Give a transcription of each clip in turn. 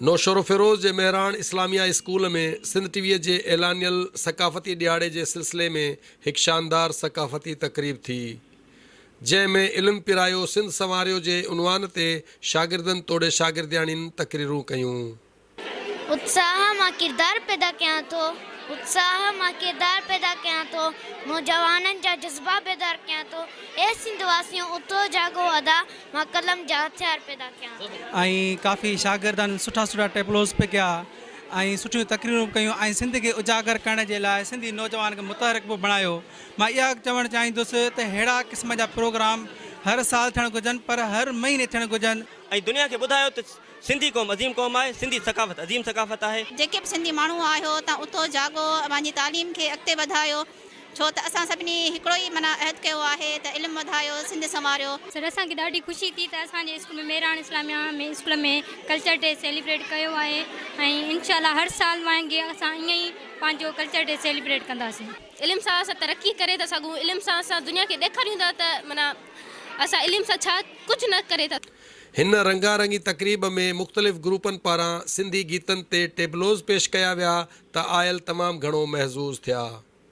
नौशरो फिरोज़ जे Mehran Islamia school में सिंध टीवीअ जे ऐलानियल सकाफ़ती ॾियारे जे सिलसिले में हिकु शानदार सकाफ़ती तक़रीब थी, जंहिंमें इल्मु पिरायो सिंध संवारियो जे उनवान ते शागिर्दनि तोड़े शागिर्दियाणियुनि तक़रीरूं कयूं। उत्साह मां किरदार पैदा कयां थो, नौजवाननि जा जज़्बा बेदार कयां थो। ए सिंध वासियों उथो जागो अदा, मां कलम जा हथियार पैदा कयां थो। ऐं काफ़ी शागिर्दनि सुठा टेबलोस पे कया ऐं सुठियूं तक़रीरूं कयूं ऐं सिंध खे उजागर करण जे लाइ सिंधी नौजवान खे मुतहरिक बि बणायो। मां इहा चवणु चाहींदुसि त अहिड़ा क़िस्म जा प्रोग्राम हर साल थियणु घुरिजनि, पर हर महीने थियणु घुरिजनि। ऐं दुनिया खे ॿुधायो त सिंधी क़ौम अज़ीम क़ौम आहे, सिंधी सकाफ़त अज़ीम सकाफ़त आहे। जेके बि सिंधी माण्हू आहियो तव्हां उथो जागो, पंहिंजी तालीम खे अॻिते वधायो, छो त असां सभिनी हिकिड़ो ई माना अहद कयो आहे त इल्मु वधायो, सिंध संवारियो। सर असांखे ॾाढी ख़ुशी थी त असांजे स्कूल में मेहरान इस्लामिया में स्कूल में कल्चर डे सेलिब्रेट कयो आहे ऐं इंशाल्लाह हर साल वांगुरु असां ईअं ई पंहिंजो कल्चर डे सेलिब्रेट कंदासीं। इल्म सां असां तरक़ी करे था सघूं, इल्म सां असां दुनिया खे ॾेखारियूं था त माना असां इल्म सां छा कुझु न करे था। हिन रंगारंगी तक़रीब में मुख़्तलिफ़ ग्रुपनि पारां सिंधी गीतनि ते टेबलोज़ पेश कया विया त आयल तमामु घणो महज़ूज़ थिया।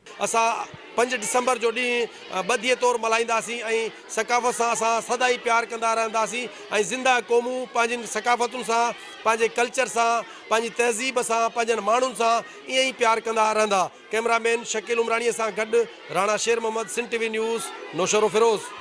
असां 5 डिसंबर जो ॾींहुं ॿधीअ तौरु मल्हाईंदासीं ऐं सकाफ़त सां असां सदाई प्यारु कंदा रहंदासीं ऐं ज़िंदा क़ौमूं पंहिंजियुनि सकाफ़तुनि सां, पंहिंजे कल्चर सां, पंहिंजी तहज़ीब सां, पंहिंजनि माण्हुनि सां ईअं ई प्यारु कंदा रहंदा। कैमरामैन शकील उमराणीअ सां गॾु राणा शेर मोहम्मद, सिंध टीवी न्यूज़, नौशरो फिरोज़।